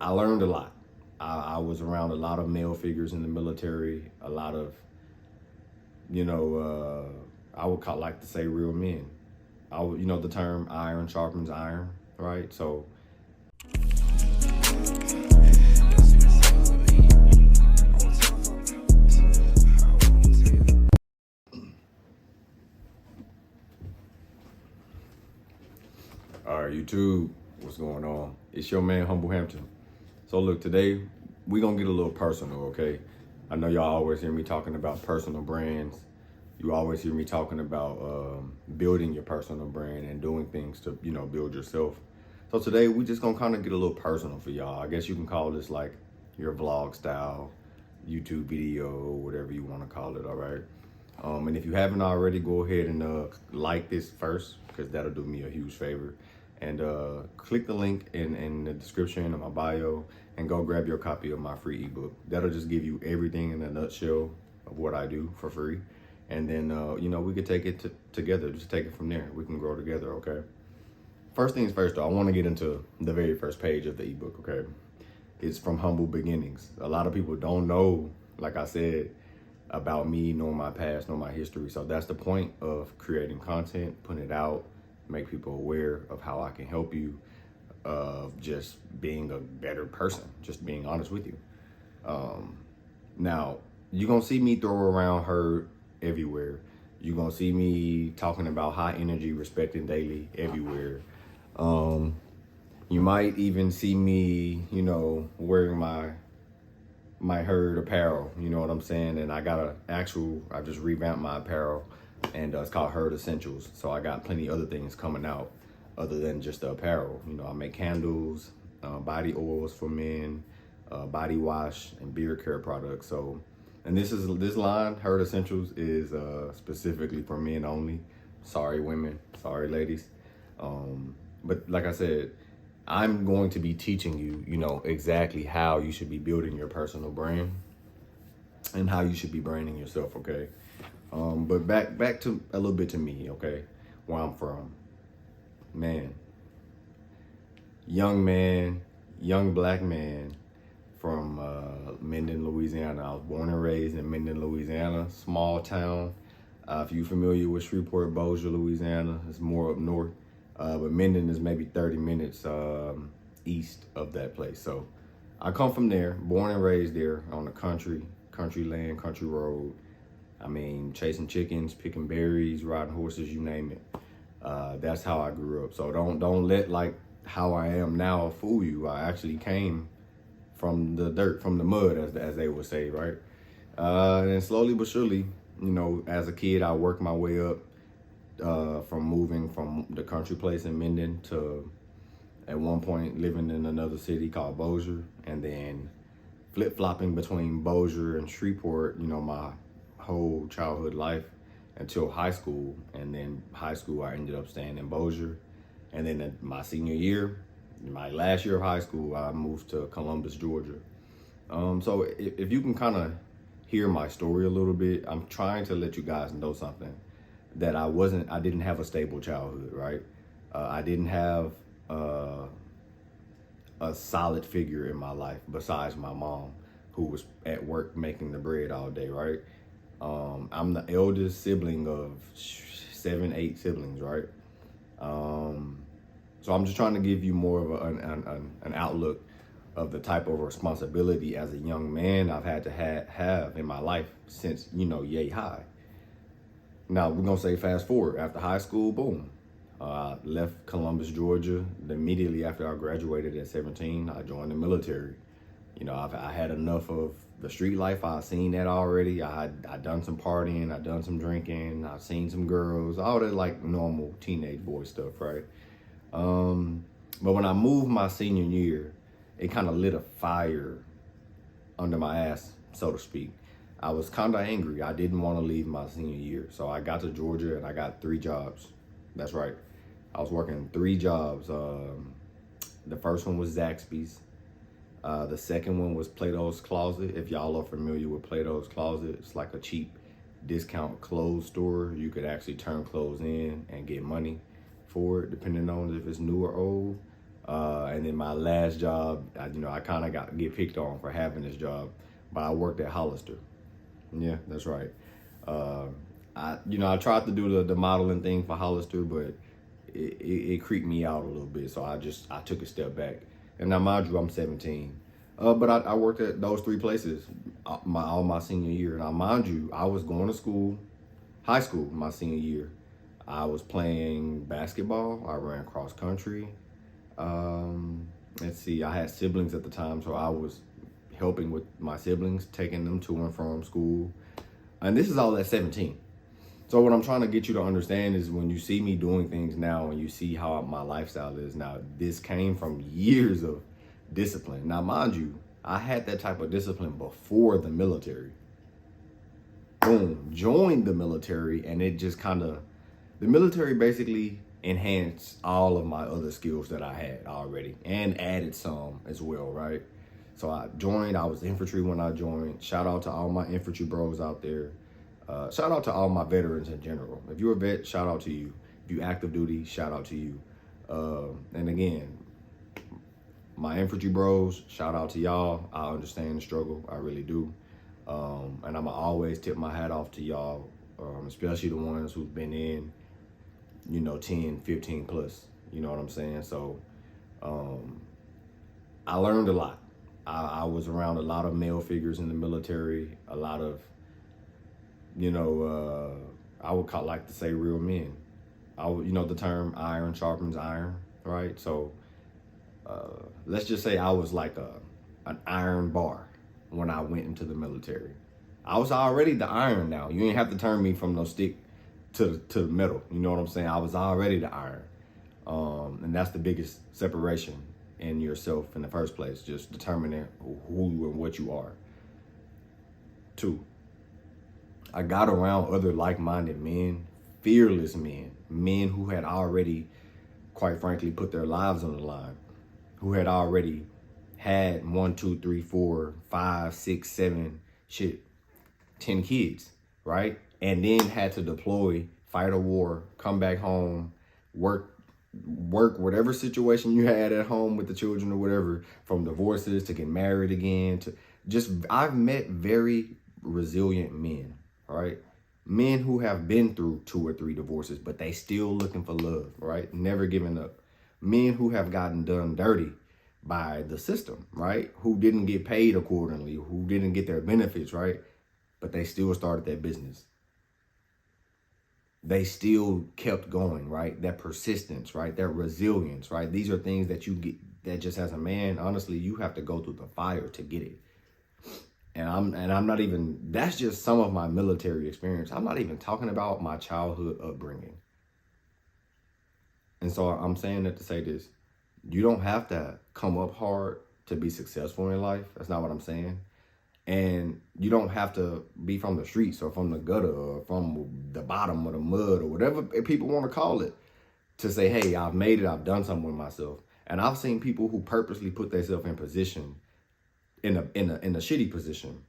I learned a lot. I was around a lot of male figures in the military, a lot of, I would like to say real men. The term iron sharpens iron, right? So, all right, YouTube, what's going on? It's your man, Humble Hampton. So look, today we gonna get a little personal, okay? I know y'all always hear me talking about personal brands. You always hear me talking about building your personal brand and doing things to, build yourself. So today we just gonna kind of get a little personal for y'all. I guess you can call this like your vlog style, YouTube video, whatever you want to call it, all right? And if you haven't already, go ahead and like this first, because that'll do me a huge favor. And click the link in the description of my bio and go grab your copy of my free ebook. That'll just give you everything in a nutshell of what I do for free. And then, we could take it together, just take it from there. We can grow together, okay? First things first, though, I want to get into the very first page of the ebook, okay? It's from Humble Beginnings. A lot of people don't know, like I said, about me, nor my past, nor my history. So that's the point of creating content, putting it out, make people aware of how I can help you, of just being a better person, just being honest with you. Now, you're going to see me throw around her everywhere. You're going to see me talking about high energy, respecting daily everywhere. You might even see me, wearing my herd apparel, you know what I'm saying? And I just revamped my apparel, and it's called Herd Essentials. So I got plenty of other things coming out other than just the apparel. I make candles, body oils for men, body wash, and beard care products. So, and this line, Herd Essentials, is specifically for men only. Sorry, women. Sorry, ladies. But like I said, I'm going to be teaching you, exactly how you should be building your personal brand and how you should be branding yourself, okay? But back to a little bit to me, okay? Where I'm from. Man, young black man from Minden, Louisiana. I was born and raised in Minden, Louisiana, small town. If you're familiar with Shreveport, Bossier, Louisiana, it's more up north. But Minden is maybe 30 minutes east of that place. So I come from there, born and raised there on the country land, country road. I mean, chasing chickens, picking berries, riding horses, you name it. That's how I grew up. So don't let like how I am now fool you. I actually came from the dirt, from the mud, as they would say, right? And slowly but surely, as a kid, I worked my way up. From moving from the country place in Minden to, at one point, living in another city called Bossier, and then flip-flopping between Bossier and Shreveport, my whole childhood life until high school. And then high school, I ended up staying in Bossier. And then in my senior year, my last year of high school, I moved to Columbus, Georgia. So if you can kind of hear my story a little bit, I'm trying to let you guys know something. That I didn't have a stable childhood, right? I didn't have a solid figure in my life besides my mom, who was at work making the bread all day, right? I'm the eldest sibling of 8 siblings, right? So I'm just trying to give you more of an outlook of the type of responsibility as a young man I've had to have in my life since, yay high. Now, we're going to say fast forward. After high school, boom. I left Columbus, Georgia. Immediately after I graduated at 17, I joined the military. I had enough of the street life. I'd seen that already. I'd done some partying. I'd done some drinking. I've seen some girls. All that like normal teenage boy stuff, right? But when I moved my senior year, it kind of lit a fire under my ass, so to speak. I was kind of angry. I didn't want to leave my senior year. So I got to Georgia and I got 3 jobs. That's right. I was working 3 jobs. The first one was Zaxby's. The second one was Plato's Closet. If y'all are familiar with Plato's Closet, it's like a cheap discount clothes store. You could actually turn clothes in and get money for it, depending on if it's new or old. And then my last job, I kind of get picked on for having this job, but I worked at Hollister. Yeah, that's right. Uh, I tried to do the modeling thing for Hollister, but it creeped me out a little bit. So I took a step back. And now, mind you, I'm 17. But I worked at those three places all my senior year. Now, mind you, I was going to school, high school, my senior year. I was playing basketball. I ran cross country. Let's see, I had siblings at the time, so I was helping with my siblings, taking them to and from school. And this is all at 17. So what I'm trying to get you to understand is when you see me doing things now and you see how my lifestyle is now, this came from years of discipline. Now, mind you, I had that type of discipline before the military. Boom, joined the military, and it just the military basically enhanced all of my other skills that I had already and added some as well, right? So I joined, I was infantry when I joined. Shout out to all my infantry bros out there. Shout out to all my veterans in general. If you're a vet, shout out to you. If you active duty, shout out to you. And again, my infantry bros, shout out to y'all. I understand the struggle, I really do. And I'ma always tip my hat off to y'all, especially the ones who've been in, 10, 15 plus, you know what I'm saying? So I learned a lot. I was around a lot of male figures in the military, a lot of, I would like to say real men. The term iron sharpens iron, right? So let's just say I was like an iron bar when I went into the military. I was already the iron now. You ain't have to turn me from no stick to the metal. You know what I'm saying? I was already the iron. And that's the biggest separation in yourself in the first place, just determining who and what you are. 2, I got around other like-minded men, fearless men who had already, quite frankly, put their lives on the line, who had already had 1, 2, 3, 4, 5, 6, 7, 10 kids, right? And then had to deploy, fight a war, come back home, work whatever situation you had at home with the children or whatever, from divorces to get married again, to I've met very resilient men, right? Men who have been through 2 or 3 divorces, but they still looking for love, right? Never giving up. Men who have gotten done dirty by the system, right? Who didn't get paid accordingly, who didn't get their benefits, right? But they still started their business. They still kept going, right? That persistence, right? That resilience, right? These are things that you get, that just as a man, honestly, you have to go through the fire to get it. And I'm not even, that's just some of my military experience. I'm not even talking about my childhood upbringing. And so I'm saying that to say this: you don't have to come up hard to be successful in life. That's not what I'm saying. And you don't have to be from the streets or from the gutter or from the bottom of the mud or whatever people want to call it to say, hey, I've made it, I've done something with myself. And I've seen people who purposely put themselves in position, in a shitty position,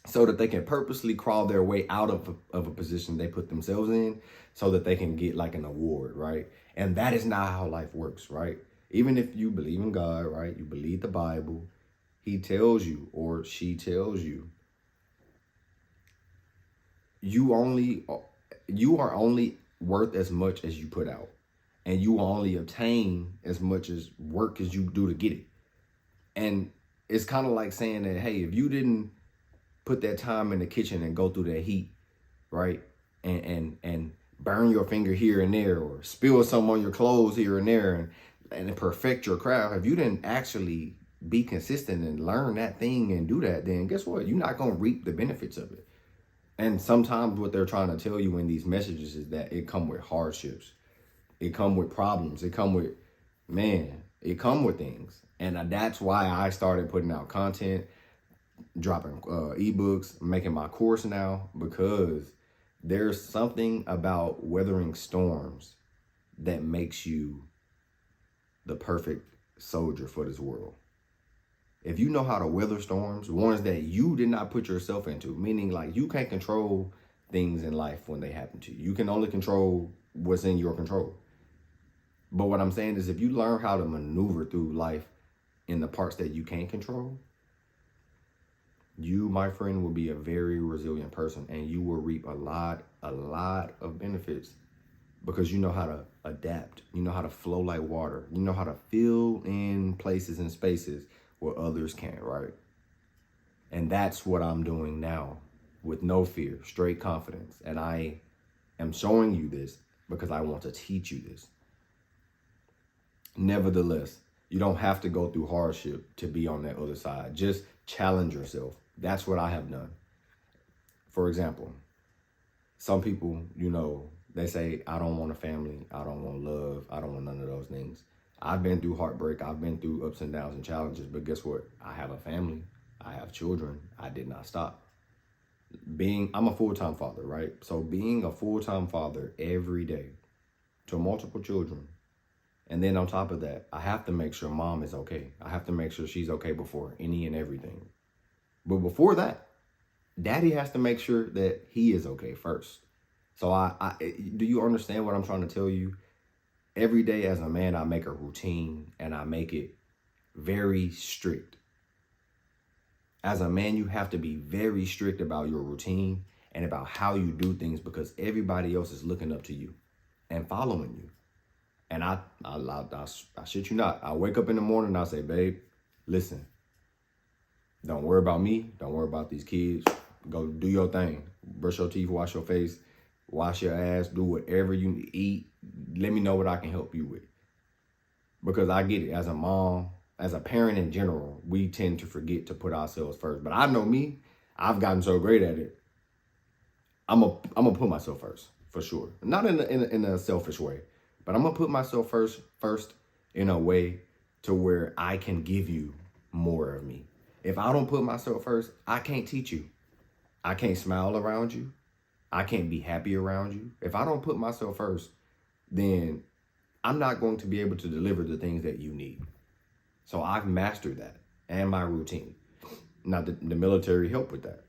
so that they can purposely crawl their way out of a position they put themselves in so that they can get like an award, right? And that is not how life works, right? Even if you believe in God, right? You believe the Bible, he tells you, or she tells you, you are only worth as much as you put out. And you only obtain as much as work as you do to get it. And it's kind of like saying that, hey, if you didn't put that time in the kitchen and go through that heat, right? And burn your finger here and there, or spill some on your clothes here and there, and perfect your craft, if you didn't actually be consistent and learn that thing and do that, then guess what? You're not going to reap the benefits of it. And sometimes what they're trying to tell you in these messages is that it come with hardships. It come with problems. It come with things. And that's why I started putting out content, dropping ebooks, making my course now, because there's something about weathering storms that makes you the perfect soldier for this world. If you know how to weather storms, ones that you did not put yourself into, meaning like you can't control things in life when they happen to you. You can only control what's in your control. But what I'm saying is if you learn how to maneuver through life in the parts that you can't control, you, my friend, will be a very resilient person, and you will reap a lot of benefits because you know how to adapt. You know how to flow like water. You know how to fill in places and spaces where others can't, right? And that's what I'm doing now with no fear, straight confidence. And I am showing you this because I want to teach you this. Nevertheless, you don't have to go through hardship to be on that other side. Just challenge yourself. That's what I have done. For example, some people, they say, I don't want a family. I don't want love. I don't want none of those things. I've been through heartbreak. I've been through ups and downs and challenges. But guess what? I have a family. I have children. I did not stop. I'm a full-time father, right? So being a full-time father every day to multiple children, and then on top of that, I have to make sure mom is okay. I have to make sure she's okay before any and everything. But before that, daddy has to make sure that he is okay first. So do you understand what I'm trying to tell you? Every day as a man, I make a routine and I make it very strict. As a man, you have to be very strict about your routine and about how you do things because everybody else is looking up to you and following you. And I shit you not. I wake up in the morning and I say, babe, listen, don't worry about me. Don't worry about these kids. Go do your thing. Brush your teeth, wash your face, wash your ass, do whatever you eat. Let me know what I can help you with. Because I get it. As a mom, as a parent in general, we tend to forget to put ourselves first. But I know me, I've gotten so great at it. I'm gonna put myself first, for sure. Not in a selfish way. But I'm going to put myself first in a way to where I can give you more of me. If I don't put myself first, I can't teach you. I can't smile around you. I can't be happy around you. If I don't put myself first, then I'm not going to be able to deliver the things that you need. So I've mastered that and my routine. Now, the military helped with that.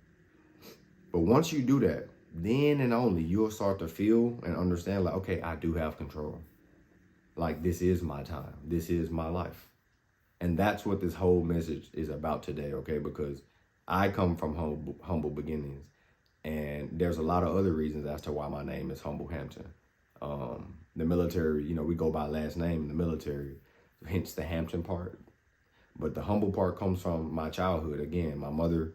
But once you do that, then and only you'll start to feel and understand like, okay, I do have control. Like, this is my time. This is my life. And that's what this whole message is about today, okay? Because I come from humble beginnings. And there's a lot of other reasons as to why my name is Humble Hampton. The military, we go by last name in the military, hence the Hampton part. But the humble part comes from my childhood. Again, my mother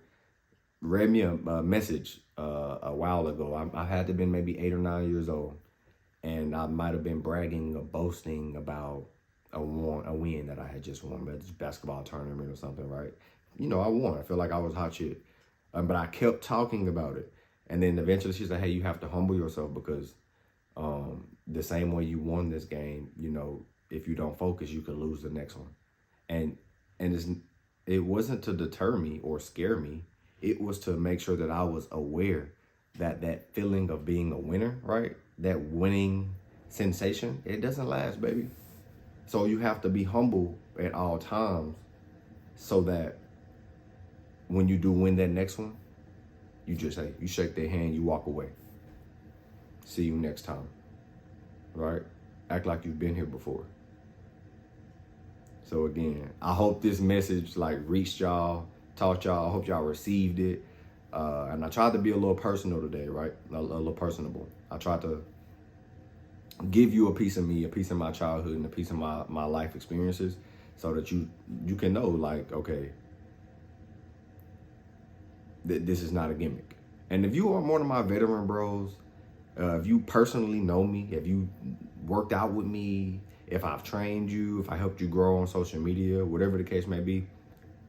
read me a message a while ago. I had to have been maybe 8 or 9 years old. And I might have been bragging or boasting about a win that I had just won at this basketball tournament or something, right? I won. I feel like I was hot shit. But I kept talking about it. And then eventually she said, hey, you have to humble yourself because the same way you won this game, if you don't focus, you could lose the next one. And it wasn't to deter me or scare me. It was to make sure that I was aware that feeling of being a winner, right? That winning sensation, it doesn't last, baby. So you have to be humble at all times so that when you do win that next one, you just say, you shake their hand, you walk away. See you next time, right? Act like you've been here before. So again, I hope this message reached y'all, taught y'all. I hope y'all received it. And I tried to be a little personal today, right? A little personable. I tried to give you a piece of me, a piece of my childhood, and a piece of my life experiences so that you can know, okay, this is not a gimmick. And if you are one of my veteran bros, if you personally know me, if you worked out with me, if I've trained you, if I helped you grow on social media, whatever the case may be,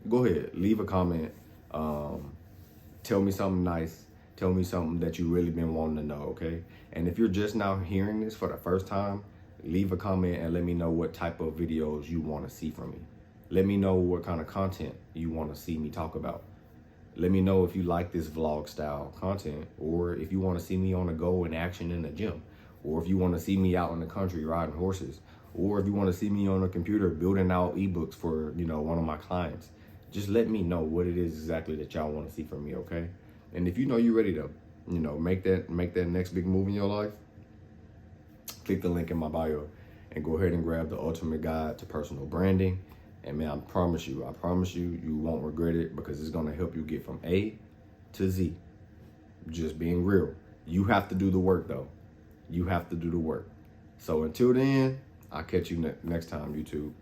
go ahead, leave a comment. Tell me something nice. Tell me something that you really been wanting to know, okay? And if you're just now hearing this for the first time, leave a comment and let me know what type of videos you want to see from me. Let me know what kind of content you want to see me talk about. Let me know if you like this vlog style content, or if you want to see me on the go in action in the gym, or if you want to see me out in the country riding horses, or if you want to see me on a computer building out ebooks for, one of my clients. Just let me know what it is exactly that y'all want to see from me, okay? And if you're ready to, make that next big move in your life, click the link in my bio and go ahead and grab the Ultimate Guide to Personal Branding. And man, I promise you, you won't regret it, because it's gonna help you get from A to Z. Just being real. You have to do the work though. You have to do the work. So until then, I'll catch you next time, YouTube.